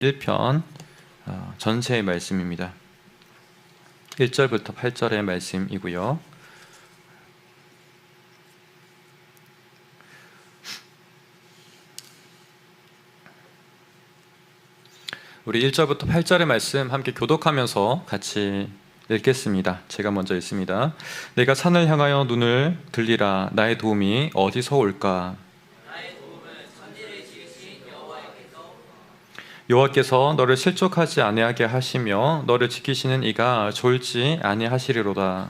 1편 전체의 말씀입니다. 1절부터 8절의 말씀이고요. 우리 1절부터 8절의 말씀 함께 교독하면서 같이 읽겠습니다. 제가 먼저 읽습니다. 내가 산을 향하여 눈을 들리라. 나의 도움이 어디서 올까? 여호와께서 너를 실족하지 아니하게 하시며 너를 지키시는 이가 졸지 아니하시리로다.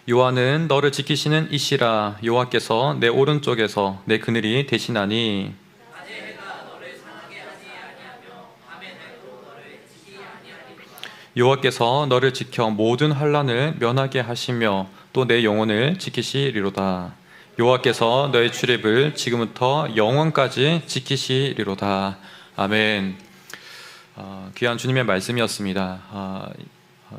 여호와는 너를 지키시는 이시라. 여호와께서 내 오른쪽에서 내 그늘이 되시나니 여호와께서 너를 지켜 모든 환난을 면하게 하시며 또 내 영혼을 지키시리로다. 여호와께서 너의 출입을 지금부터 영원까지 지키시리로다. 아멘. 귀한 주님의 말씀이었습니다.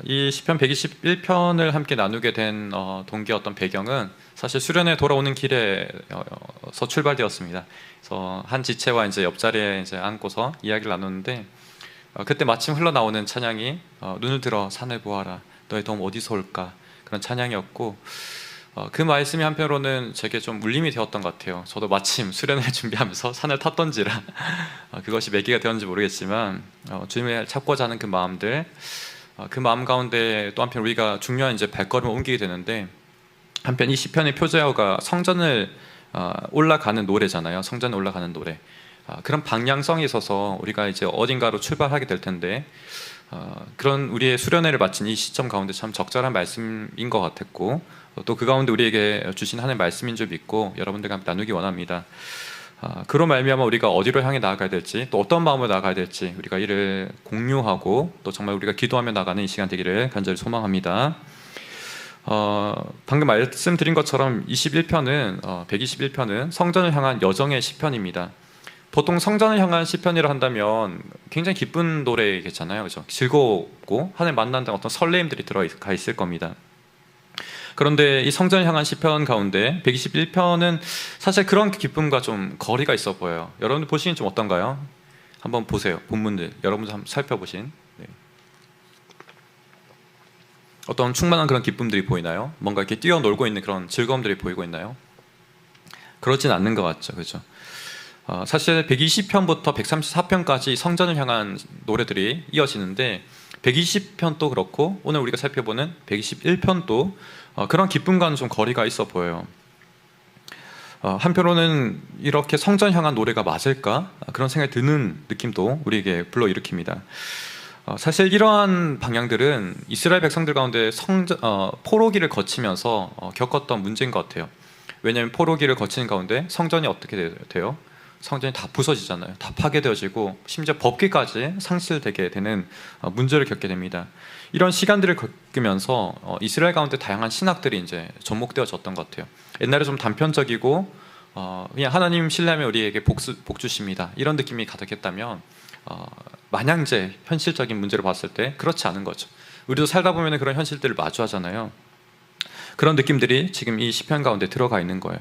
이 시편 121편을 함께 나누게 된 동기 어떤 배경은 사실 수련회 돌아오는 길에서 출발되었습니다. 그래서 한 지체와 이제 옆자리에 이제 앉고서 이야기를 나누는데 그때 마침 흘러나오는 찬양이 눈을 들어 산을 보아라. 너의 도움 어디서 올까? 그런 찬양이었고 그 말씀이 한편으로는 제게 좀 울림이 되었던 것 같아요. 저도 마침 수련회 준비하면서 산을 탔던지라 그것이 매기가 되었는지 모르겠지만 주님을 찾고자 하는 그 마음들, 그 마음 가운데 또 한편 우리가 중요한 이제 발걸음을 옮기게 되는데, 한편 이 시편의 표제어가 성전을 올라가는 노래잖아요. 성전에 올라가는 노래. 그런 방향성이 있어서 우리가 이제 어딘가로 출발하게 될 텐데 그런 우리의 수련회를 마친 이 시점 가운데 참 적절한 말씀인 것 같았고, 또 그 가운데 우리에게 주신 하나님의 말씀인 줄 믿고 여러분들과 함께 나누기 원합니다. 그로 말미암아 우리가 어디로 향해 나아가야 될지, 또 어떤 마음으로 나아가야 될지 우리가 이를 공유하고 또 정말 우리가 기도하며 나가는 이 시간 되기를 간절히 소망합니다. 방금 말씀드린 것처럼 121편은 성전을 향한 여정의 시편입니다. 보통 성전을 향한 시편이라 한다면 굉장히 기쁜 노래겠잖아요, 그렇죠? 즐겁고 하나님 만난다는 어떤 설레임들이 들어가 있을 겁니다. 그런데 이 성전을 향한 시편 가운데 121편은 사실 그런 기쁨과 좀 거리가 있어 보여요. 여러분들 보시기엔 좀 어떤가요? 한번 보세요. 본문들 여러분들 한번 살펴보신 어떤 충만한 그런 기쁨들이 보이나요? 뭔가 이렇게 뛰어놀고 있는 그런 즐거움들이 보이고 있나요? 그렇진 않는 것 같죠, 그렇죠? 사실 120편부터 134편까지 성전을 향한 노래들이 이어지는데 120편도 그렇고 오늘 우리가 살펴보는 121편도 그런 기쁨과는 좀 거리가 있어 보여요. 한편으로는 이렇게 성전 향한 노래가 맞을까? 그런 생각이 드는 느낌도 우리에게 불러일으킵니다. 사실 이러한 방향들은 이스라엘 백성들 가운데 포로기를 거치면서 겪었던 문제인 것 같아요. 왜냐하면 포로기를 거치는 가운데 성전이 어떻게 돼요? 성전이 다 부서지잖아요. 다 파괴되어지고 심지어 법궤까지 상실되게 되는 문제를 겪게 됩니다. 이런 시간들을 겪으면서 이스라엘 가운데 다양한 신학들이 이제 접목되어졌던 것 같아요. 옛날에 좀 단편적이고 그냥 하나님 신뢰하면 우리에게 복 주십니다, 이런 느낌이 가득했다면 마냥 이제 현실적인 문제를 봤을 때 그렇지 않은 거죠. 우리도 살다 보면 그런 현실들을 마주하잖아요. 그런 느낌들이 지금 이 시편 가운데 들어가 있는 거예요.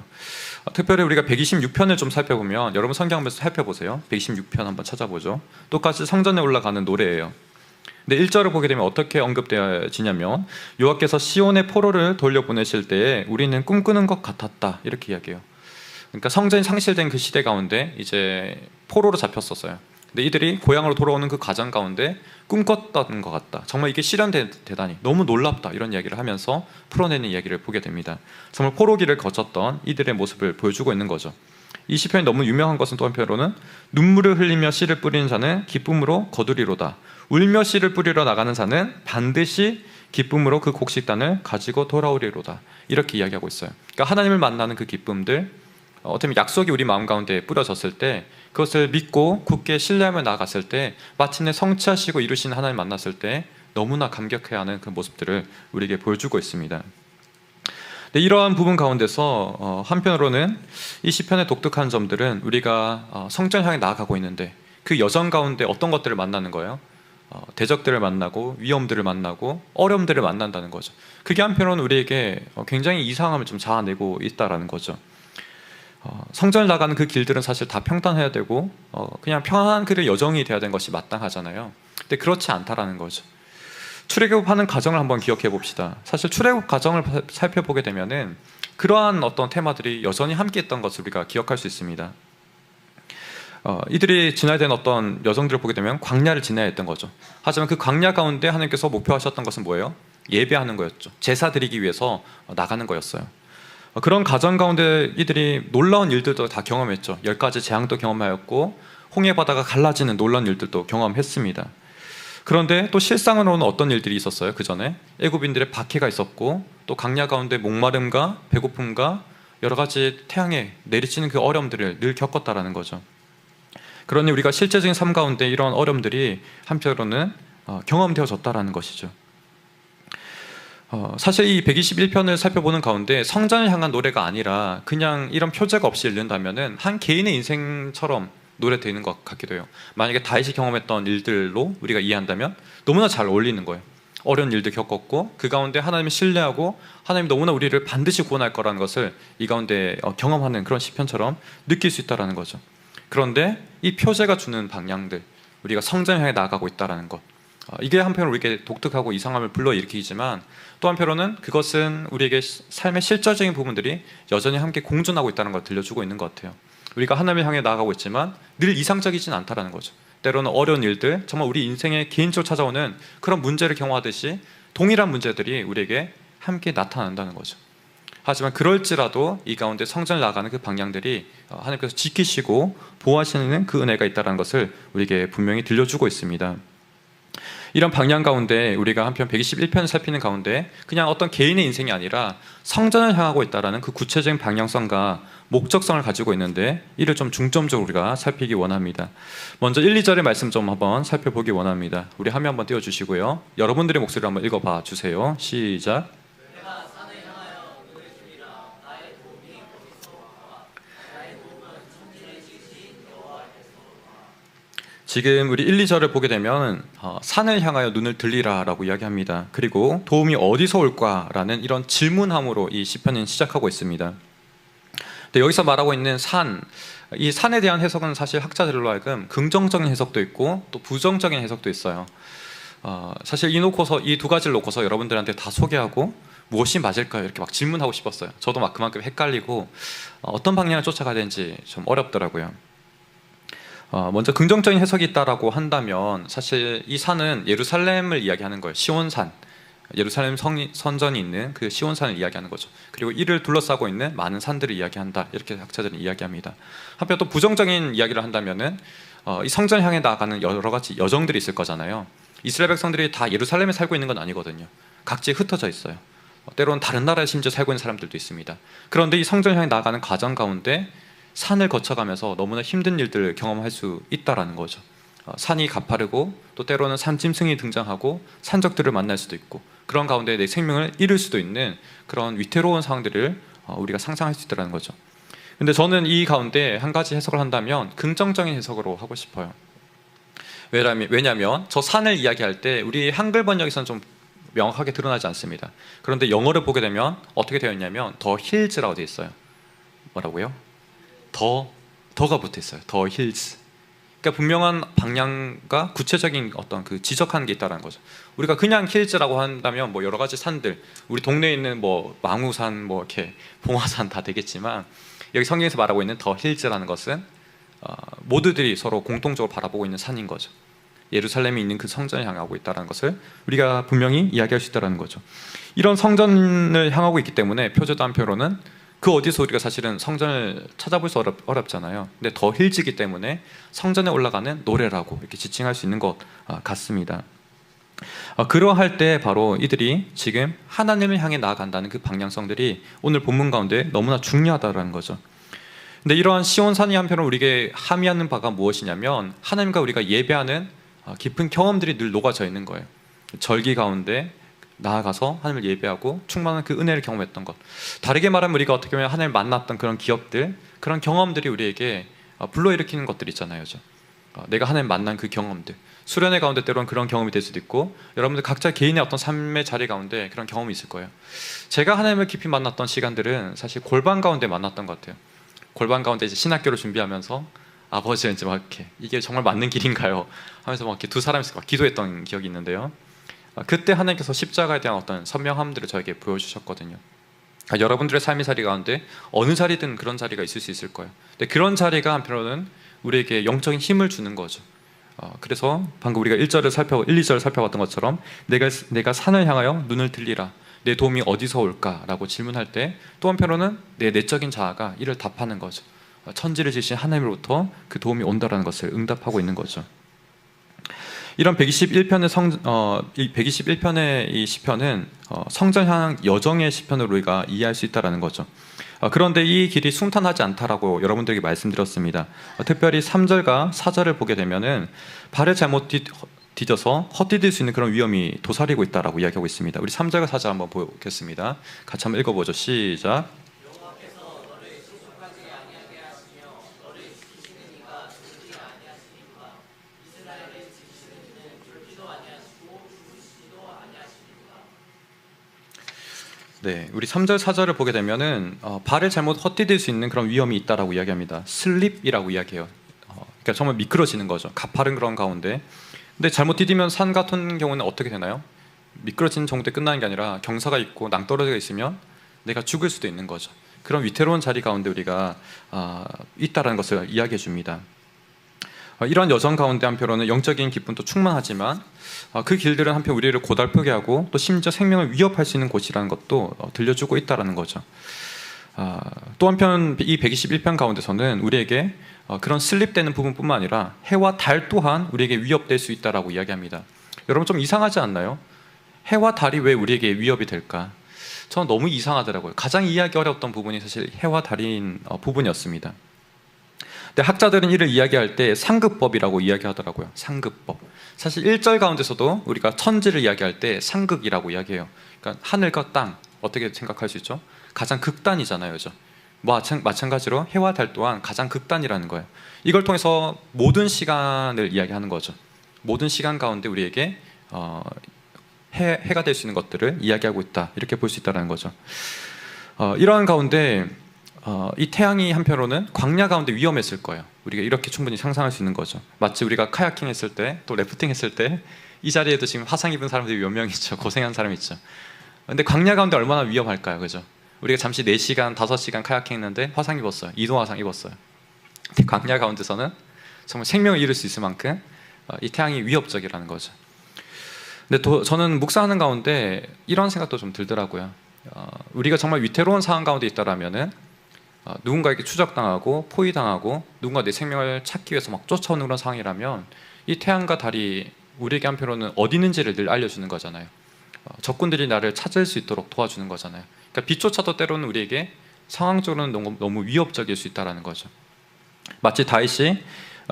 특별히 우리가 126편을 좀 살펴보면, 여러분 성경 한번 살펴보세요. 126편 한번 찾아보죠. 똑같이 성전에 올라가는 노래예요. 근데 1절을 보게 되면 어떻게 언급되어지냐면 여호와께서 시온의 포로를 돌려보내실 때에 우리는 꿈꾸는 것 같았다, 이렇게 이야기해요. 그러니까 성전이 상실된 그 시대 가운데 이제 포로로 잡혔었어요. 근데 이들이 고향으로 돌아오는 그 과정 가운데 꿈꿨던 것 같다, 정말 이게 실현되다니 너무 놀랍다, 이런 이야기를 하면서 풀어내는 이야기를 보게 됩니다. 정말 포로기를 거쳤던 이들의 모습을 보여주고 있는 거죠. 이 시편이 너무 유명한 것은 또 한편으로는 눈물을 흘리며 씨를 뿌리는 자는 기쁨으로 거두리로다. 울며 씨를 뿌리러 나가는 자는 반드시 기쁨으로 그 곡식단을 가지고 돌아오리로다, 이렇게 이야기하고 있어요. 그러니까 하나님을 만나는 그 기쁨들, 어떻게 보면 약속이 우리 마음 가운데 뿌려졌을 때 그것을 믿고 굳게 신뢰하며 나아갔을 때 마침내 성취하시고 이루신 하나님 만났을 때 너무나 감격해야 하는 그 모습들을 우리에게 보여주고 있습니다. 네, 이러한 부분 가운데서 한편으로는 이 시편의 독특한 점들은 우리가 성전 향해 나아가고 있는데 그 여정 가운데 어떤 것들을 만나는 거예요? 대적들을 만나고 위험들을 만나고 어려움들을 만난다는 거죠. 그게 한편으로는 우리에게 굉장히 이상함을 좀 자아내고 있다라는 거죠. 성전을 나가는 그 길들은 사실 다 평탄해야 되고 그냥 평안한 그 여정이 돼야 되는 것이 마땅하잖아요. 근데 그렇지 않다라는 거죠. 출애굽하는 과정을 한번 기억해 봅시다. 사실 출애굽 과정을 살펴보게 되면은 그러한 어떤 테마들이 여전히 함께했던 것을 우리가 기억할 수 있습니다. 이들이 지나야 되는 어떤 여정들을 보게 되면 광야를 지나야 했던 거죠. 하지만 그 광야 가운데 하나님께서 목표하셨던 것은 뭐예요? 예배하는 거였죠. 제사 드리기 위해서 나가는 거였어요. 그런 과정 가운데 이들이 놀라운 일들도 다 경험했죠. 10가지 재앙도 경험하였고 홍해 바다가 갈라지는 놀라운 일들도 경험했습니다. 그런데 또 실상으로는 어떤 일들이 있었어요? 그 전에 애굽인들의 박해가 있었고 또 광야 가운데 목마름과 배고픔과 여러 가지 태양에 내리치는 그 어려움들을 늘 겪었다라는 거죠. 그러니 우리가 실제적인 삶 가운데 이런 어려움들이 한편으로는 경험되어졌다라는 것이죠. 사실 이 121편을 살펴보는 가운데 성전을 향한 노래가 아니라 그냥 이런 표제가 없이 읽는다면은 한 개인의 인생처럼 노래되는 것 같기도 해요. 만약에 다윗이 경험했던 일들로 우리가 이해한다면 너무나 잘 어울리는 거예요. 어려운 일들 겪었고 그 가운데 하나님을 신뢰하고 하나님 너무나 우리를 반드시 구원할 거라는 것을 이 가운데 경험하는 그런 시편처럼 느낄 수 있다는 거죠. 그런데 이 표제가 주는 방향들, 우리가 성전을 향해 나아가고 있다는 것, 이게 한편으로 우리에게 독특하고 이상함을 불러일으키지만 또 한편으로는 그것은 우리에게 삶의 실질적인 부분들이 여전히 함께 공존하고 있다는 걸 들려주고 있는 것 같아요. 우리가 하나님을 향해 나아가고 있지만 늘 이상적이진 않다는 거죠. 때로는 어려운 일들, 정말 우리 인생에 개인적으로 찾아오는 그런 문제를 경험하듯이 동일한 문제들이 우리에게 함께 나타난다는 거죠. 하지만 그럴지라도 이 가운데 성전을 나가는 그 방향들이 하나님께서 지키시고 보호하시는 그 은혜가 있다는 것을 우리에게 분명히 들려주고 있습니다. 이런 방향 가운데 우리가 한편 121편을 살피는 가운데 그냥 어떤 개인의 인생이 아니라 성전을 향하고 있다는 그 구체적인 방향성과 목적성을 가지고 있는데 이를 좀 중점적으로 우리가 살피기 원합니다. 먼저 1, 2절의 말씀 좀 한번 살펴보기 원합니다. 우리 화면 한번 띄워주시고요. 여러분들의 목소리를 한번 읽어봐 주세요. 시작. 지금 우리 1, 2절을 보게 되면 산을 향하여 눈을 들리라 라고 이야기합니다. 그리고 도움이 어디서 올까라는 이런 질문함으로 이 시편은 시작하고 있습니다. 근데 여기서 말하고 있는 산, 이 산에 대한 해석은 사실 학자들로 하여금 긍정적인 해석도 있고 또 부정적인 해석도 있어요. 사실 이 두 가지를 놓고서 여러분들한테 다 소개하고 무엇이 맞을까요? 이렇게 막 질문하고 싶었어요. 저도 막 그만큼 헷갈리고 어떤 방향을 쫓아가야 되는지 좀 어렵더라고요. 먼저 긍정적인 해석이 있다라고 한다면 사실 이 산은 예루살렘을 이야기하는 거예요. 시온산, 예루살렘 선전이 있는 그 시온산을 이야기하는 거죠. 그리고 이를 둘러싸고 있는 많은 산들을 이야기한다, 이렇게 학자들은 이야기합니다. 한편 또 부정적인 이야기를 한다면은 이 성전 향해 나아가는 여러 가지 여정들이 있을 거잖아요. 이스라엘 백성들이 다 예루살렘에 살고 있는 건 아니거든요. 각지에 흩어져 있어요. 때로는 다른 나라에 심지어 살고 있는 사람들도 있습니다. 그런데 이 성전 향해 나아가는 과정 가운데 산을 거쳐가면서 너무나 힘든 일들을 경험할 수 있다라는 거죠. 산이 가파르고 또 때로는 산짐승이 등장하고 산적들을 만날 수도 있고 그런 가운데 내 생명을 잃을 수도 있는 그런 위태로운 상황들을 우리가 상상할 수 있다는 거죠. 근데 저는 이 가운데 한 가지 해석을 한다면 긍정적인 해석으로 하고 싶어요. 왜냐하면 저 산을 이야기할 때 우리 한글 번역에서는 좀 명확하게 드러나지 않습니다. 그런데 영어를 보게 되면 어떻게 되어 있냐면 더 힐즈라고 되어 있어요. 뭐라고요? 더가 붙어 있어요. 더 힐즈. 그러니까 분명한 방향과 구체적인 어떤 그 지적하는 게 있다는 거죠. 우리가 그냥 힐즈라고 한다면 뭐 여러 가지 산들, 우리 동네에 있는 뭐 망우산, 뭐 이렇게 봉화산 다 되겠지만 여기 성경에서 말하고 있는 더 힐즈라는 것은 모두들이 서로 공통적으로 바라보고 있는 산인 거죠. 예루살렘에 있는 그 성전을 향하고 있다는 것을 우리가 분명히 이야기할 수 있다는 거죠. 이런 성전을 향하고 있기 때문에 표제도 한편으로는 그 어디서 우리가 사실은 성전을 찾아볼 수 어렵잖아요. 근데 더 힐지기 때문에 성전에 올라가는 노래라고 이렇게 지칭할 수 있는 것 같습니다. 그러할 때 바로 이들이 지금 하나님을 향해 나아간다는 그 방향성들이 오늘 본문 가운데 너무나 중요하다는 거죠. 근데 이러한 시온산이 한편으로 우리에게 함의하는 바가 무엇이냐면 하나님과 우리가 예배하는 깊은 경험들이 늘 녹아져 있는 거예요. 절기 가운데 나아가서 하나님을 예배하고 충만한 그 은혜를 경험했던 것, 다르게 말하면 우리가 어떻게 보면 하나님을 만났던 그런 기억들, 그런 경험들이 우리에게 불러일으키는 것들 있잖아요. 내가 하나님 만난 그 경험들, 수련회 가운데 때로는 그런 경험이 될 수도 있고 여러분들 각자 개인의 어떤 삶의 자리 가운데 그런 경험이 있을 거예요. 제가 하나님을 깊이 만났던 시간들은 사실 골방 가운데 만났던 것 같아요. 골반 가운데 이제 신학교를 준비하면서 아버지가 이제 막 이렇게 이게 정말 맞는 길인가요? 하면서 막 이렇게 두 사람이서 막 기도했던 기억이 있는데요. 그때 하나님께서 십자가에 대한 어떤 선명함들을 저에게 보여주셨거든요. 여러분들의 삶의 자리 가운데 어느 자리든 그런 자리가 있을 수 있을 거예요. 근데 그런 자리가 한편으로는 우리에게 영적인 힘을 주는 거죠. 그래서 방금 우리가 1, 2절 살펴봤던 것처럼 내가 산을 향하여 눈을 들리라. 내 도움이 어디서 올까라고 질문할 때 또 한편으로는 내 내적인 자아가 이를 답하는 거죠. 천지를 지으신 하나님으로부터 그 도움이 온다라는 것을 응답하고 있는 거죠. 이런 121편의 이 시편은 성전 향 여정의 시편으로 우리가 이해할 수 있다는 거죠. 그런데 이 길이 순탄하지 않다라고 여러분들에게 말씀드렸습니다. 특별히 3절과 4절을 보게 되면은 발을 잘못 뒤져서 헛디딜 수 있는 그런 위험이 도사리고 있다라고 이야기하고 있습니다. 우리 3절과 4절 한번 보겠습니다. 같이 한번 읽어보죠. 시작. 네, 우리 3절, 4절을 보게 되면은 발을 잘못 헛디딜 수 있는 그런 위험이 있다라고 이야기합니다. 슬립이라고 이야기해요. 그러니까 정말 미끄러지는 거죠. 가파른 그런 가운데. 근데 잘못 디디면 산 같은 경우는 어떻게 되나요? 미끄러지는 정도에 끝나는 게 아니라 경사가 있고 낭떠러지가 있으면 내가 죽을 수도 있는 거죠. 그런 위태로운 자리 가운데 우리가 있다라는 것을 이야기해 줍니다. 이런 여정 가운데 한편으로는 영적인 기쁨도 충만하지만 그 길들은 한편 우리를 고달프게 하고 또 심지어 생명을 위협할 수 있는 곳이라는 것도 들려주고 있다는 거죠. 또 한편 이 121편 가운데서는 우리에게 그런 슬립되는 부분뿐만 아니라 해와 달 또한 우리에게 위협될 수 있다라고 이야기합니다. 여러분 좀 이상하지 않나요? 해와 달이 왜 우리에게 위협이 될까? 저는 너무 이상하더라고요. 가장 이해하기 어려웠던 부분이 사실 해와 달인 부분이었습니다. 근데 학자들은 이를 이야기할 때 상급법이라고 이야기하더라고요. 상급법. 사실 1절 가운데서도 우리가 천지를 이야기할 때 상극이라고 이야기해요. 그러니까 하늘과 땅 어떻게 생각할 수 있죠? 가장 극단이잖아요, 그죠? 마찬가지로 해와 달 또한 가장 극단이라는 거예요. 이걸 통해서 모든 시간을 이야기하는 거죠. 모든 시간 가운데 우리에게 해가 될 수 있는 것들을 이야기하고 있다, 이렇게 볼 수 있다는 거죠. 이러한 가운데 이 태양이 한편으로는 광야 가운데 위험했을 거예요. 우리가 이렇게 충분히 상상할 수 있는 거죠. 마치 우리가 카야킹 했을 때, 또 래프팅 했을 때 이 자리에도 지금 화상 입은 사람들이 몇 명 있죠. 고생한 사람 있죠. 근데 광야 가운데 얼마나 위험할까요, 그죠? 우리가 잠시 4시간, 5시간 카야킹 했는데 화상 입었어요. 이동 화상 입었어요. 근데 광야 가운데서는 정말 생명을 잃을 수 있을 만큼 이 태양이 위협적이라는 거죠. 근데 저는 묵상하는 가운데 이런 생각도 좀 들더라고요. 우리가 정말 위태로운 상황 가운데 있다라면은 누군가에게 추적당하고 포위당하고 누군가 내 생명을 찾기 위해서 막 쫓아오는 그런 상황이라면 이 태양과 달이 우리에게 한편으로는 어디 있는지를 늘 알려주는 거잖아요. 적군들이 나를 찾을 수 있도록 도와주는 거잖아요. 그러니까 빛조차도 때로는 우리에게 상황적으로는 너무 위협적일 수 있다는 거죠. 마치 다윗이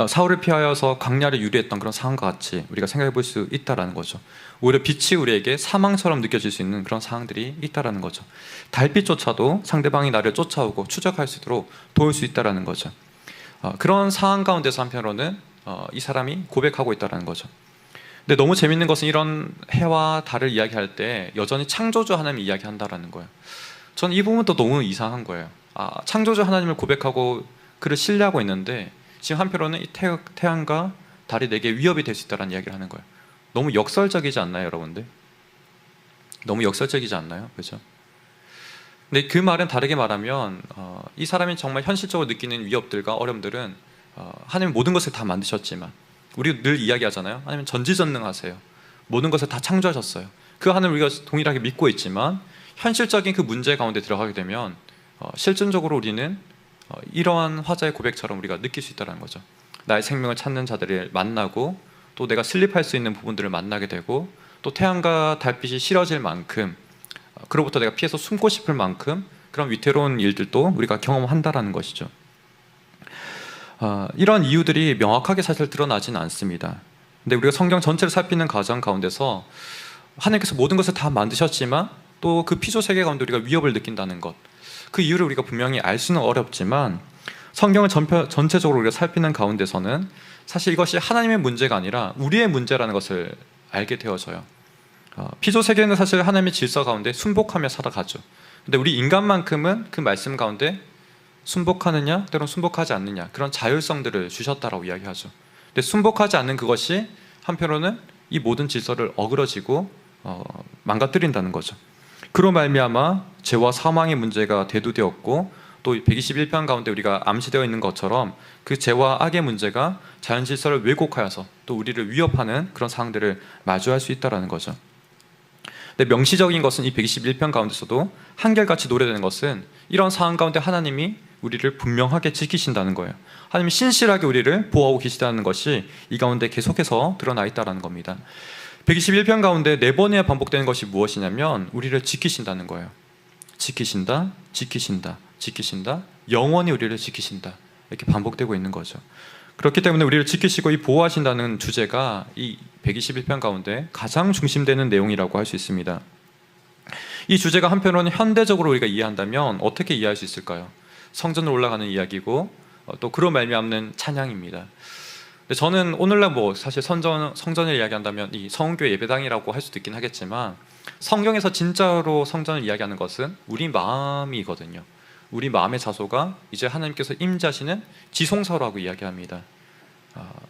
사울을 피하여서 광야를 유리했던 그런 상황과 같이 우리가 생각해 볼 수 있다는 거죠. 오히려 빛이 우리에게 사망처럼 느껴질 수 있는 그런 상황들이 있다는 거죠. 달빛조차도 상대방이 나를 쫓아오고 추적할 수 있도록 도울 수 있다는 거죠. 그런 상황 가운데서 한편으로는 이 사람이 고백하고 있다는 거죠. 근데 너무 재밌는 것은 이런 해와 달을 이야기할 때 여전히 창조주 하나님이 이야기한다는 거예요. 저는 이 부분도 너무 이상한 거예요. 창조주 하나님을 고백하고 그를 신뢰하고 있는데 지금 한편으로는 이 태양과 달이 내게 위협이 될 수 있다는 이야기를 하는 거예요. 너무 역설적이지 않나요, 여러분들? 너무 역설적이지 않나요? 그렇죠? 근데 그 말은 다르게 말하면 이 사람이 정말 현실적으로 느끼는 위협들과 어려움들은 하나님 모든 것을 다 만드셨지만, 우리 늘 이야기하잖아요. 하나님은 전지전능하세요. 모든 것을 다 창조하셨어요. 그 하나님을 우리가 동일하게 믿고 있지만 현실적인 그 문제 가운데 들어가게 되면 실존적으로 우리는 이러한 화자의 고백처럼 우리가 느낄 수 있다는 거죠. 나의 생명을 찾는 자들을 만나고 또 내가 슬립할 수 있는 부분들을 만나게 되고 또 태양과 달빛이 싫어질 만큼 그로부터 내가 피해서 숨고 싶을 만큼 그런 위태로운 일들도 우리가 경험한다라는 것이죠. 이런 이유들이 명확하게 사실 드러나지는 않습니다. 근데 우리가 성경 전체를 살피는 과정 가운데서 하나님께서 모든 것을 다 만드셨지만 또 그 피조 세계 가운데 우리가 위협을 느낀다는 것, 그 이유를 우리가 분명히 알 수는 어렵지만 성경을 전체적으로 우리가 살피는 가운데서는 사실 이것이 하나님의 문제가 아니라 우리의 문제라는 것을 알게 되어져요. 피조 세계는 사실 하나님의 질서 가운데 순복하며 살아가죠. 근데 우리 인간만큼은 그 말씀 가운데 순복하느냐 때로는 순복하지 않느냐 그런 자율성들을 주셨다라고 이야기하죠. 근데 순복하지 않는 그것이 한편으로는 이 모든 질서를 어그러지고 망가뜨린다는 거죠. 그로 말미암아 죄와 사망의 문제가 대두되었고 또 121편 가운데 우리가 암시되어 있는 것처럼 그 죄와 악의 문제가 자연 질서를 왜곡하여서 또 우리를 위협하는 그런 상황들을 마주할 수 있다는 거죠. 근데 명시적인 것은 이 121편 가운데서도 한결같이 노래되는 것은 이런 상황 가운데 하나님이 우리를 분명하게 지키신다는 거예요. 하나님이 신실하게 우리를 보호하고 계시다는 것이 이 가운데 계속해서 드러나 있다는 겁니다. 121편 가운데 4번이나 반복되는 것이 무엇이냐면 우리를 지키신다는 거예요. 지키신다, 지키신다, 지키신다, 영원히 우리를 지키신다, 이렇게 반복되고 있는 거죠. 그렇기 때문에 우리를 지키시고 이 보호하신다는 주제가 이 121편 가운데 가장 중심되는 내용이라고 할 수 있습니다. 이 주제가 한편으로는 현대적으로 우리가 이해한다면 어떻게 이해할 수 있을까요? 성전으로 올라가는 이야기고 또 그로 말미암는 찬양입니다. 근데 저는 오늘날 사실 성전을 이야기한다면 이 성교회 예배당이라고 할 수도 있긴 하겠지만 성경에서 진짜로 성전을 이야기하는 것은 우리 마음이거든요. 우리 마음의 자소가 이제 하나님께서 임재하시는 지성소라고 이야기합니다.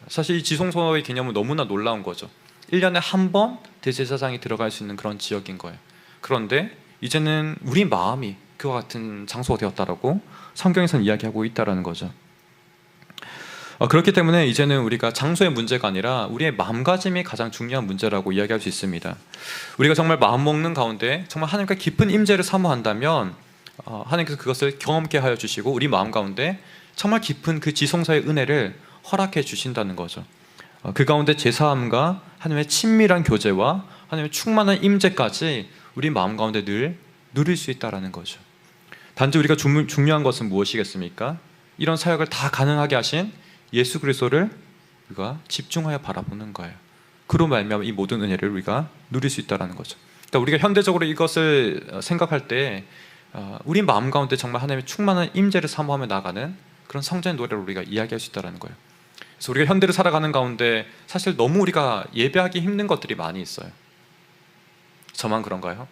사실 이 지성소의 개념은 너무나 놀라운 거죠. 1년에 한 번 대제사장이 들어갈 수 있는 그런 지역인 거예요. 그런데 이제는 우리 마음이 그와 같은 장소가 되었다라고 성경에서는 이야기하고 있다는 거죠. 그렇기 때문에 이제는 우리가 장소의 문제가 아니라 우리의 마음가짐이 가장 중요한 문제라고 이야기할 수 있습니다. 우리가 정말 마음먹는 가운데 정말 하나님과 깊은 임재를 사모한다면 하나님께서 그것을 경험케 하여 주시고 우리 마음 가운데 정말 깊은 그 지성소의 은혜를 허락해 주신다는 거죠. 그 가운데 제사함과 하나님의 친밀한 교제와 하나님의 충만한 임재까지 우리 마음 가운데 늘 누릴 수 있다는 거죠. 단지 우리가 중요한 것은 무엇이겠습니까? 이런 사역을 다 가능하게 하신 예수 그리스도를 우리가 집중하여 바라보는 거예요. 그로 말미암아 이 모든 은혜를 우리가 누릴 수 있다는 거죠. 그러니까 우리가 현대적으로 이것을 생각할 때 우리 마음 가운데 정말 하나님의 충만한 임재를 사모하며 나가는 그런 성전의 노래를 우리가 이야기할 수 있다는 거예요. 그래서 우리가 현대를 살아가는 가운데 사실 너무 우리가 예배하기 힘든 것들이 많이 있어요. 저만 그런가요?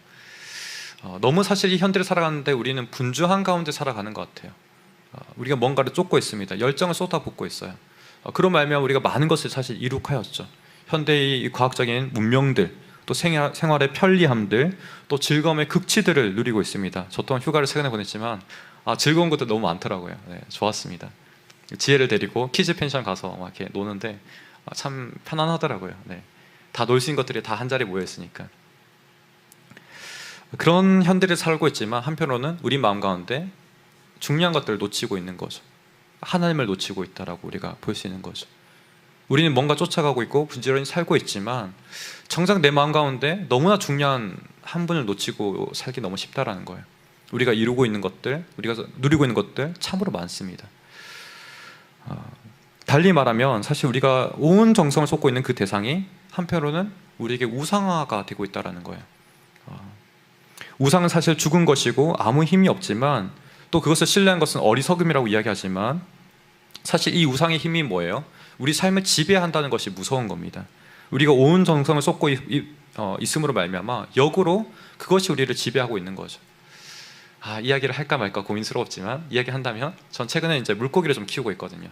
너무 사실 이 현대를 살아가는데 우리는 분주한 가운데 살아가는 것 같아요. 우리가 뭔가를 쫓고 있습니다. 열정을 쏟아붓고 있어요. 그런 말미암아 우리가 많은 것을 사실 이룩하였죠. 현대의 과학적인 문명들, 또 생활의 편리함들, 또 즐거움의 극치들을 누리고 있습니다. 저 또한 휴가를 최근에 보냈지만 즐거운 것도 너무 많더라고요. 네, 좋았습니다. 지혜를 데리고 키즈 펜션 가서 막 이렇게 노는데 참 편안하더라고요. 네, 다 놀 수 있는 것들이 다 한 자리에 모여 있으니까. 그런 현대를 살고 있지만 한편으로는 우리 마음 가운데 중요한 것들을 놓치고 있는 거죠. 하나님을 놓치고 있다라고 우리가 볼 수 있는 거죠. 우리는 뭔가 쫓아가고 있고 부지런히 살고 있지만 정작 내 마음 가운데 너무나 중요한 한 분을 놓치고 살기 너무 쉽다라는 거예요. 우리가 이루고 있는 것들, 우리가 누리고 있는 것들 참으로 많습니다. 달리 말하면 사실 우리가 온 정성을 쏟고 있는 그 대상이 한편으로는 우리에게 우상화가 되고 있다는 거예요. 우상은 사실 죽은 것이고 아무 힘이 없지만 또 그것을 신뢰한 것은 어리석음이라고 이야기하지만 사실 이 우상의 힘이 뭐예요? 우리 삶을 지배한다는 것이 무서운 겁니다. 우리가 온 정성을 쏟고 있음으로 말미암아 역으로 그것이 우리를 지배하고 있는 거죠. 이야기를 할까 말까 고민스러웠지만 이야기한다면 전 최근에 이제 물고기를 좀 키우고 있거든요.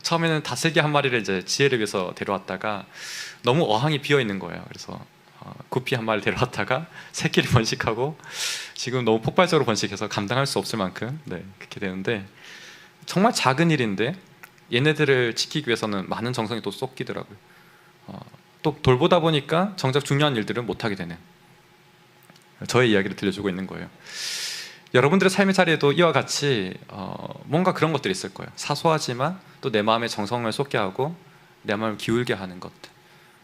처음에는 다슬기 한 마리를 이제 지혜를 위해서 데려왔다가 너무 어항이 비어 있는 거예요. 그래서 구피 한 마리 데려왔다가 새끼를 번식하고 지금 너무 폭발적으로 번식해서 감당할 수 없을 만큼 그렇게 되는데 정말 작은 일인데 얘네들을 지키기 위해서는 많은 정성이 또 쏟기더라고요. 또 돌보다 보니까 정작 중요한 일들은 못하게 되는 저의 이야기를 들려주고 있는 거예요. 여러분들의 삶의 자리에도 이와 같이 뭔가 그런 것들이 있을 거예요. 사소하지만 또 내 마음에 정성을 쏟게 하고 내 마음을 기울게 하는 것들.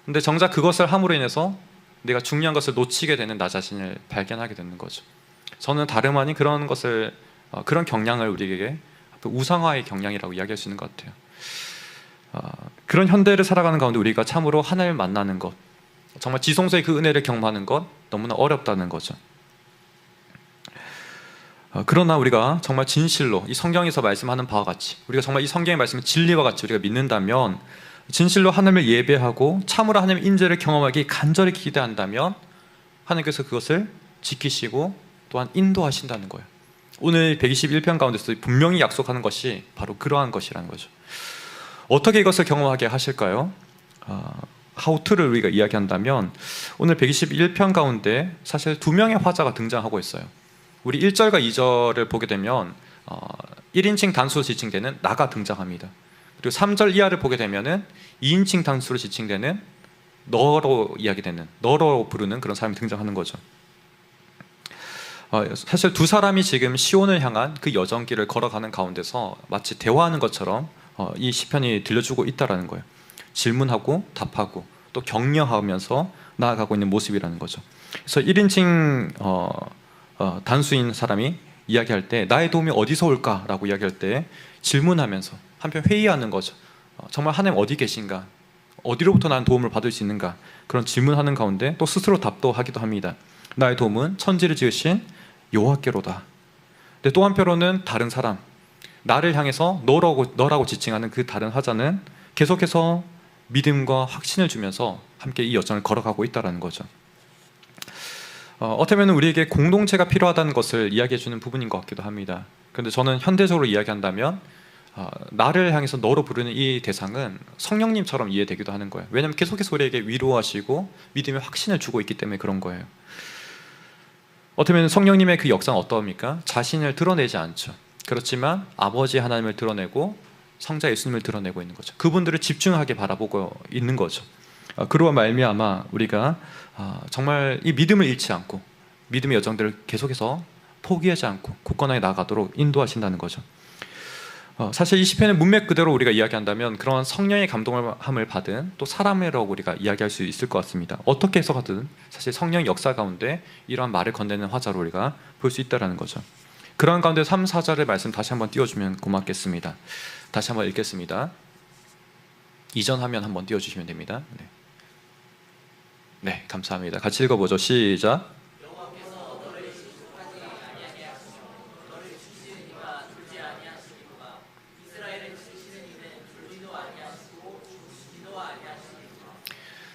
근데 정작 그것을 함으로 인해서 내가 중요한 것을 놓치게 되는 나 자신을 발견하게 되는 거죠. 저는 다름 아닌 그런 것을 그런 경향을 우리에게 우상화의 경향이라고 이야기할 수 있는 것 같아요. 그런 현대를 살아가는 가운데 우리가 참으로 하나님을 만나는 것, 정말 지성소의 그 은혜를 경험하는 것 너무나 어렵다는 거죠. 그러나 우리가 정말 진실로 이 성경에서 말씀하는 바와 같이 우리가 정말 이 성경의 말씀을 진리와 같이 우리가 믿는다면 진실로 하나님을 예배하고 참으로 하나님의 인재를 경험하기 간절히 기대한다면 하나님께서 그것을 지키시고 또한 인도하신다는 거예요. 오늘 121편 가운데서 분명히 약속하는 것이 바로 그러한 것이라는 거죠. 어떻게 이것을 경험하게 하실까요? How to를 우리가 이야기한다면 오늘 121편 가운데 사실 두 명의 화자가 등장하고 있어요. 우리 1절과 2절을 보게 되면 1인칭 단수로 지칭되는 나가 등장합니다. 그리고 3절 이하를 보게 되면은 2인칭 단수로 지칭되는 너로 이야기되는, 너로 부르는 그런 사람이 등장하는 거죠. 사실 두 사람이 지금 시온을 향한 그 여정길을 걸어가는 가운데서 마치 대화하는 것처럼 이 시편이 들려주고 있다라는 거예요. 질문하고 답하고 또 격려하면서 나아가고 있는 모습이라는 거죠. 그래서 1인칭 단수인 사람이 이야기할 때 나의 도움이 어디서 올까라고 이야기할 때 질문하면서 한편 회의하는 거죠. 정말 하나님 어디 계신가? 어디로부터 나는 도움을 받을 수 있는가? 그런 질문하는 가운데 또 스스로 답도 하기도 합니다. 나의 도움은 천지를 지으신 여호와께로다. 근데 또 한편으로는 다른 사람, 나를 향해서 너라고 지칭하는 그 다른 화자는 계속해서 믿음과 확신을 주면서 함께 이 여정을 걸어가고 있다는 거죠. 어떻게 보면 우리에게 공동체가 필요하다는 것을 이야기해주는 부분인 것 같기도 합니다. 그런데 저는 현대적으로 이야기한다면 나를 향해서 너로 부르는 이 대상은 성령님처럼 이해되기도 하는 거예요. 왜냐하면 계속해서 우리에게 위로하시고 믿음의 확신을 주고 있기 때문에 그런 거예요. 어떻게 보면 성령님의 그 역사는 어떠합니까? 자신을 드러내지 않죠. 그렇지만 아버지 하나님을 드러내고 성자 예수님을 드러내고 있는 거죠. 그분들을 집중하게 바라보고 있는 거죠. 그로 말미암아 우리가 정말 이 믿음을 잃지 않고 믿음의 여정들을 계속해서 포기하지 않고 굳건하게 나아가도록 인도하신다는 거죠. 사실 이 시편의 문맥 그대로 우리가 이야기한다면 그러한 성령의 감동함을 받은 또 사람이라고 우리가 이야기할 수 있을 것 같습니다. 어떻게 해석하든 사실 성령 역사 가운데 이러한 말을 건네는 화자로 우리가 볼 수 있다는 거죠. 그러한 가운데 3, 4절의 말씀 다시 한번 띄워주면 고맙겠습니다. 다시 한번 읽겠습니다. 이전 화면 한번 띄워주시면 됩니다. 네, 감사합니다. 같이 읽어보죠. 시작.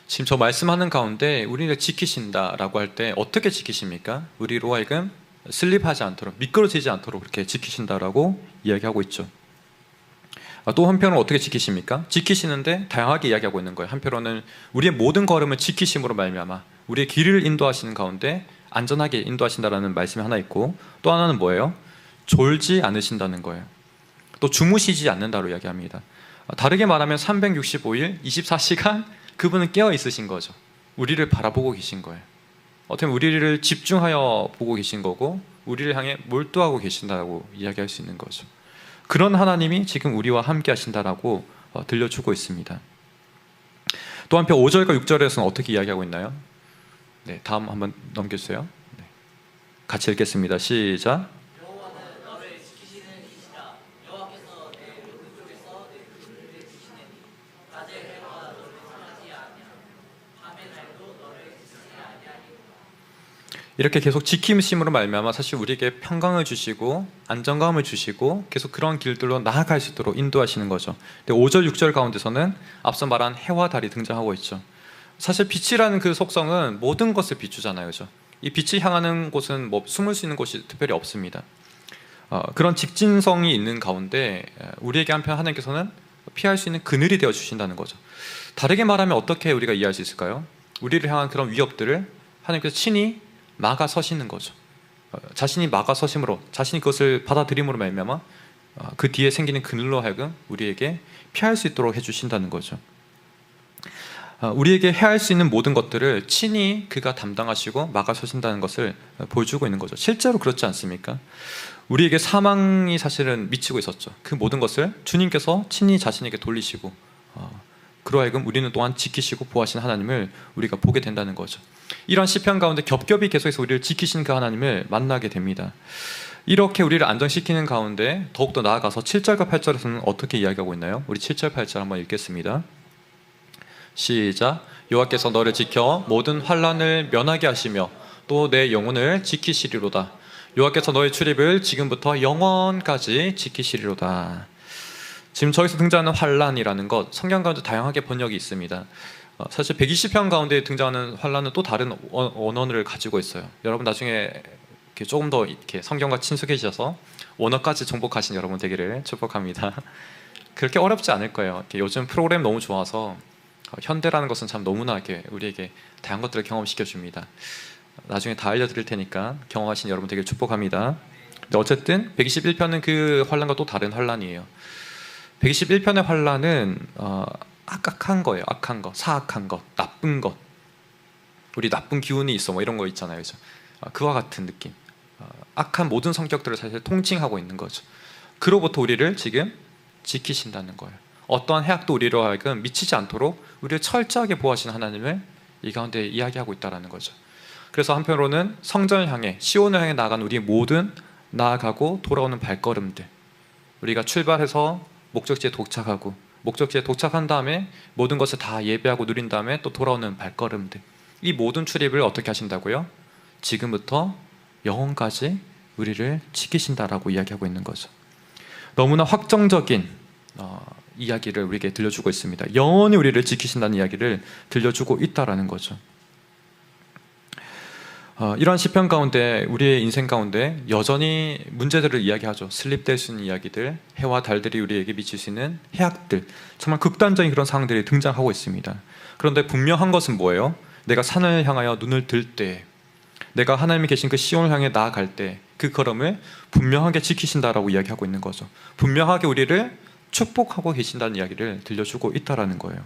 지금 저 말씀하는 가운데 우리를 지키신다라고 할 때 어떻게 지키십니까? 우리로 하여금 슬립하지 않도록, 미끄러지지 않도록 그렇게 지키신다라고 이야기하고 있죠. 또 한편으로 어떻게 지키십니까? 지키시는데 다양하게 이야기하고 있는 거예요. 한편으로는 우리의 모든 걸음을 지키심으로 말미암아 우리의 길을 인도하시는 가운데 안전하게 인도하신다라는 말씀이 하나 있고, 또 하나는 뭐예요? 졸지 않으신다는 거예요. 또 주무시지 않는다로 이야기합니다. 다르게 말하면 365일 24시간 그분은 깨어 있으신 거죠. 우리를 바라보고 계신 거예요. 어떻게 보면 우리를 집중하여 보고 계신 거고 우리를 향해 몰두하고 계신다고 이야기할 수 있는 거죠. 그런 하나님이 지금 우리와 함께 하신다라고 들려주고 있습니다. 또 한편 5절과 6절에서는 어떻게 이야기하고 있나요? 네, 다음 한번 넘겨주세요. 네. 같이 읽겠습니다. 시작. 이렇게 계속 지킴심으로 말미암아 사실 우리에게 평강을 주시고 안정감을 주시고 계속 그런 길들로 나아갈 수 있도록 인도하시는 거죠. 근데 5절, 6절 가운데서는 앞서 말한 해와 달이 등장하고 있죠. 사실 빛이라는 그 속성은 모든 것을 비추잖아요, 그렇죠? 이 빛이 향하는 곳은 뭐 숨을 수 있는 곳이 특별히 없습니다. 그런 직진성이 있는 가운데 우리에게 한편 하나님께서는 피할 수 있는 그늘이 되어 주신다는 거죠. 다르게 말하면 어떻게 우리가 이해할 수 있을까요? 우리를 향한 그런 위협들을 하나님께서 친히 막아 서시는 거죠. 자신이 막아 서심으로, 자신이 그것을 받아들임으로 말미암아 그 뒤에 생기는 그늘로 하여금 우리에게 피할 수 있도록 해주신다는 거죠. 우리에게 해할 수 있는 모든 것들을 친히 그가 담당하시고 막아 서신다는 것을 보여주고 있는 거죠. 실제로 그렇지 않습니까? 우리에게 사망이 사실은 미치고 있었죠. 그 모든 것을 주님께서 친히 자신에게 돌리시고 그로 하여금 우리는 또한 지키시고 보호하신 하나님을 우리가 보게 된다는 거죠. 이런 시편 가운데 겹겹이 계속해서 우리를 지키신 그 하나님을 만나게 됩니다. 이렇게 우리를 안정시키는 가운데 더욱더 나아가서 7절과 8절에서는 어떻게 이야기하고 있나요? 우리 7절, 8절 한번 읽겠습니다. 시작. 여호와께서 너를 지켜 모든 환난을 면하게 하시며 또 내 영혼을 지키시리로다. 여호와께서 너의 출입을 지금부터 영원까지 지키시리로다. 지금 저기서 등장하는 환난이라는 것, 성경 가운데 다양하게 번역이 있습니다. 사실 120편 가운데 등장하는 환난은 또 다른 언어를 가지고 있어요. 여러분 나중에 이렇게 조금 더 이렇게 성경과 친숙해지셔서 원어까지 정복하신 여러분 되기를 축복합니다. 그렇게 어렵지 않을 거예요. 이렇게 요즘 프로그램 너무 좋아서 현대라는 것은 참 너무나 이렇게 우리에게 다양한 것들을 경험시켜 줍니다. 나중에 다 알려드릴 테니까 경험하신 여러분 되기를 축복합니다. 근데 어쨌든 121편은 그 환란과 또 다른 환란이에요. 121편의 환란은 악한 거예요. 악한 것, 사악한 것, 나쁜 것. 우리 나쁜 기운이 있어 뭐 이런 거 있잖아요. 그죠? 그와 같은 느낌. 악한 모든 성격들을 사실 통칭하고 있는 거죠. 그로부터 우리를 지금 지키신다는 거예요. 어떠한 해악도 우리로 하여금 미치지 않도록 우리를 철저하게 보호하시는 하나님을 이 가운데 이야기하고 있다는 거죠. 그래서 한편으로는 성전을 향해, 시온을 향해 나아간 우리 모든 나아가고 돌아오는 발걸음들, 우리가 출발해서 목적지에 도착하고 목적지에 도착한 다음에 모든 것을 다 예배하고 누린 다음에 또 돌아오는 발걸음들, 이 모든 출입을 어떻게 하신다고요? 지금부터 영원까지 우리를 지키신다라고 이야기하고 있는 거죠. 너무나 확정적인 이야기를 우리에게 들려주고 있습니다. 영원히 우리를 지키신다는 이야기를 들려주고 있다라는 거죠. 이러한 시편 가운데, 우리의 인생 가운데 여전히 문제들을 이야기하죠. 슬립될 수 있는 이야기들, 해와 달들이 우리에게 미칠 수 있는 해악들, 정말 극단적인 그런 상황들이 등장하고 있습니다. 그런데 분명한 것은 뭐예요? 내가 산을 향하여 눈을 들 때, 내가 하나님이 계신 그 시온을 향해 나아갈 때 그 걸음을 분명하게 지키신다라고 이야기하고 있는 거죠. 분명하게 우리를 축복하고 계신다는 이야기를 들려주고 있다라는 거예요.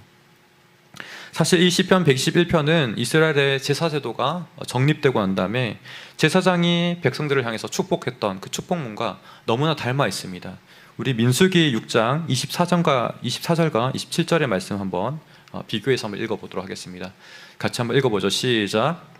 사실 이 시편 121편은 이스라엘의 제사제도가 정립되고 난 다음에 제사장이 백성들을 향해서 축복했던 그 축복문과 너무나 닮아 있습니다. 우리 민수기 6장 24절과 27절의 말씀 한번 비교해서 한번 읽어보도록 하겠습니다. 같이 한번 읽어보죠. 시작.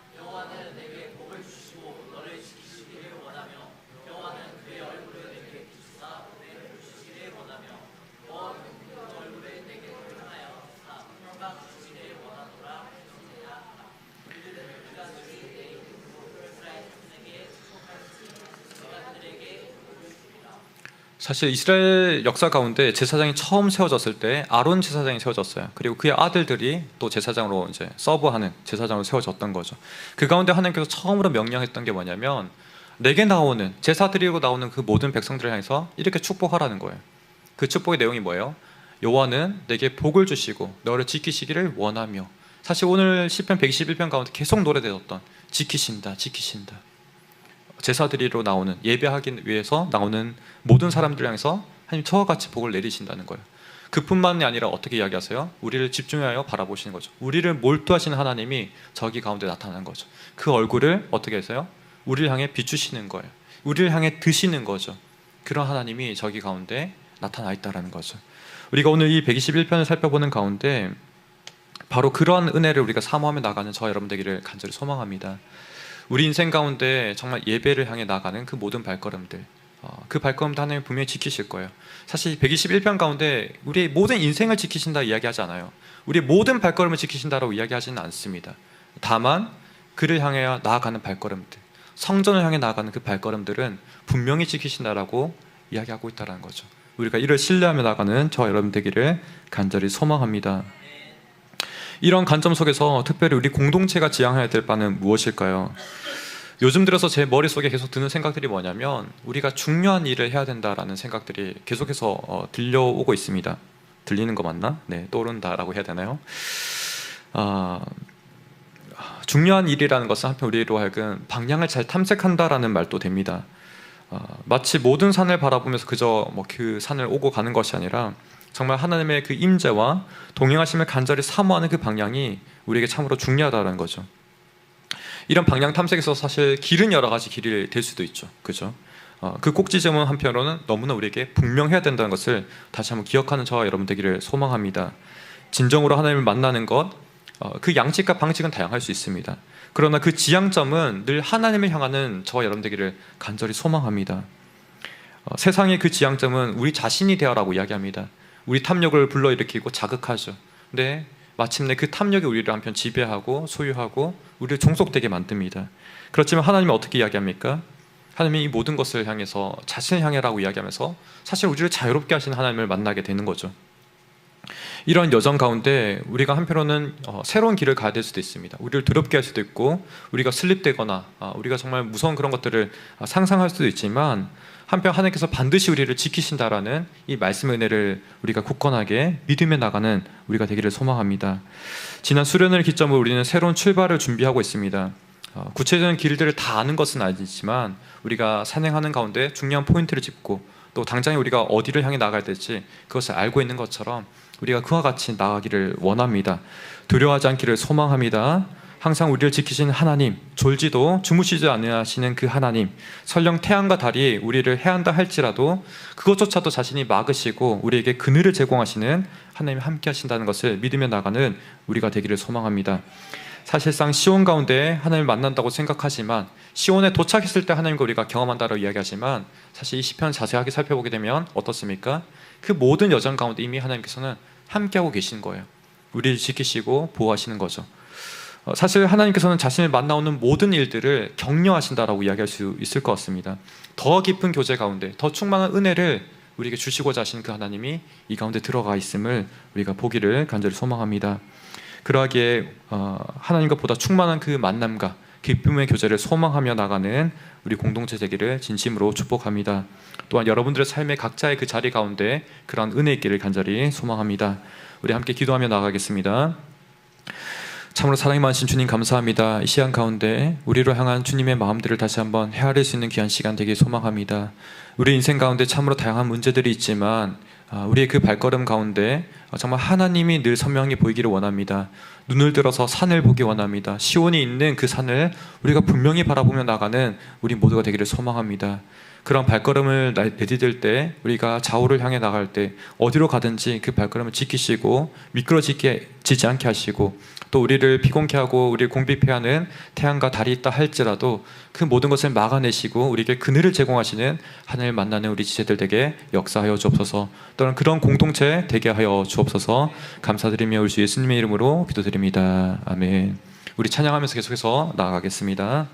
사실 이스라엘 역사 가운데 제사장이 처음 세워졌을 때 아론 제사장이 세워졌어요. 그리고 그의 아들들이 또 제사장으로 이제 서브하는 제사장으로 세워졌던 거죠. 그 가운데 하나님께서 처음으로 명령했던 게 뭐냐면, 내게 나오는 제사 드리고 나오는 그 모든 백성들을 향해서 이렇게 축복하라는 거예요. 그 축복의 내용이 뭐예요? 여호와는 내게 복을 주시고 너를 지키시기를 원하며. 사실 오늘 시편 121편 가운데 계속 노래되었던 지키신다, 지키신다. 제사드리러 나오는, 예배하기 위해서 나오는 모든 사람들 향해서 하나님 저와 같이 복을 내리신다는 거예요. 그뿐만이 아니라 어떻게 이야기하세요? 우리를 집중하여 바라보시는 거죠. 우리를 몰두하시는 하나님이 저기 가운데 나타나는 거죠. 그 얼굴을 어떻게 하세요? 우리를 향해 비추시는 거예요. 우리를 향해 드시는 거죠. 그런 하나님이 저기 가운데 나타나 있다는 거죠. 우리가 오늘 이 121편을 살펴보는 가운데 바로 그러한 은혜를 우리가 사모하며 나가는 저와 여러분 되기를 간절히 소망합니다. 우리 인생 가운데 정말 예배를 향해 나가는 그 모든 발걸음들, 그 발걸음도 하나님 분명히 지키실 거예요. 사실 121편 가운데 우리의 모든 인생을 지키신다 이야기하지 않아요. 우리의 모든 발걸음을 지키신다라고 이야기하지는 않습니다. 다만 그를 향해 나아가는 발걸음들, 성전을 향해 나아가는 그 발걸음들은 분명히 지키신다라고 이야기하고 있다는 거죠. 우리가 이를 신뢰하며 나가는 저와 여러분 되기를 간절히 소망합니다. 이런 관점 속에서 특별히 우리 공동체가 지향해야 될 바는 무엇일까요? 요즘 들어서 제 머릿속에 계속 드는 생각들이 뭐냐면, 우리가 중요한 일을 해야 된다라는 생각들이 계속해서 들려오고 있습니다. 들리는 거 맞나? 네, 떠오른다라고 해야 되나요? 중요한 일이라는 것은 한편 우리로 하여금 방향을 잘 탐색한다라는 말도 됩니다. 마치 모든 산을 바라보면서 그저 그 산을 오고 가는 것이 아니라 정말 하나님의 그 임재와 동행하심을 간절히 사모하는 그 방향이 우리에게 참으로 중요하다는 거죠. 이런 방향 탐색에서 사실 길은 여러 가지 길이 될 수도 있죠. 그죠? 그 꼭지점은 한편으로는 너무나 우리에게 분명해야 된다는 것을 다시 한번 기억하는 저와 여러분 되기를 소망합니다. 진정으로 하나님을 만나는 것, 그 양식과 방식은 다양할 수 있습니다. 그러나 그 지향점은 늘 하나님을 향하는 저와 여러분 되기를 간절히 소망합니다. 세상의 그 지향점은 우리 자신이 되어라고 이야기합니다. 우리 탐욕을 불러일으키고 자극하죠. 근데 마침내 그 탐욕이 우리를 한편 지배하고 소유하고 우리를 종속되게 만듭니다. 그렇지만 하나님은 어떻게 이야기합니까? 하나님이 이 모든 것을 향해서 자신을 향해라고 이야기하면서 사실 우리를 자유롭게 하시는 하나님을 만나게 되는 거죠. 이런 여정 가운데 우리가 한편으로는 새로운 길을 가야 될 수도 있습니다. 우리를 두렵게 할 수도 있고 우리가 슬립되거나 우리가 정말 무서운 그런 것들을 상상할 수도 있지만 한편 하나님께서 반드시 우리를 지키신다라는 이 말씀의 은혜를 우리가 굳건하게 믿으며 나가는 우리가 되기를 소망합니다. 지난 수련을 기점으로 우리는 새로운 출발을 준비하고 있습니다. 구체적인 길들을 다 아는 것은 아니지만 우리가 산행하는 가운데 중요한 포인트를 짚고 또 당장에 우리가 어디를 향해 나가야 될지 그것을 알고 있는 것처럼 우리가 그와 같이 나가기를 원합니다. 두려워하지 않기를 소망합니다. 항상 우리를 지키시는 하나님, 졸지도 주무시지 않으시는 그 하나님, 설령 태양과 달이 우리를 해한다 할지라도 그것조차도 자신이 막으시고 우리에게 그늘을 제공하시는 하나님이 함께 하신다는 것을 믿으며 나가는 우리가 되기를 소망합니다. 사실상 시온 가운데 하나님을 만난다고 생각하지만 시온에 도착했을 때 하나님과 우리가 경험한다고 이야기하지만 사실 이 시편 자세하게 살펴보게 되면 어떻습니까? 그 모든 여정 가운데 이미 하나님께서는 함께하고 계신 거예요. 우리를 지키시고 보호하시는 거죠. 사실 하나님께서는 자신을 만나오는 모든 일들을 격려하신다라고 이야기할 수 있을 것 같습니다. 더 깊은 교제 가운데 더 충만한 은혜를 우리에게 주시고자 하시는 그 하나님이 이 가운데 들어가 있음을 우리가 보기를 간절히 소망합니다. 그러하기에 하나님과 보다 충만한 그 만남과 기쁨의 교제를 소망하며 나가는 우리 공동체 되기를 진심으로 축복합니다. 또한 여러분들의 삶의 각자의 그 자리 가운데 그러한 은혜 있기를 간절히 소망합니다. 우리 함께 기도하며 나가겠습니다. 참으로 사랑이 많으신 주님 감사합니다. 이 시간 가운데 우리로 향한 주님의 마음들을 다시 한번 헤아릴 수 있는 귀한 시간 되길 소망합니다. 우리 인생 가운데 참으로 다양한 문제들이 있지만 우리의 그 발걸음 가운데 정말 하나님이 늘 선명히 보이기를 원합니다. 눈을 들어서 산을 보기 원합니다. 시온이 있는 그 산을 우리가 분명히 바라보며 나가는 우리 모두가 되기를 소망합니다. 그런 발걸음을 내디딜 때 우리가 좌우를 향해 나갈 때 어디로 가든지 그 발걸음을 지키시고 미끄러지지 않게 하시고 또 우리를 피곤케 하고 우리를 공핍해 하는 태양과 달이 있다 할지라도 그 모든 것을 막아내시고 우리에게 그늘을 제공하시는 하나님을 만나는 우리 지체들 되게 역사하여 주옵소서. 또한 그런 공동체 되게 하여 주옵소서. 감사드리며 우리 주 예수님의 이름으로 기도드립니다. 아멘. 우리 찬양하면서 계속해서 나아가겠습니다.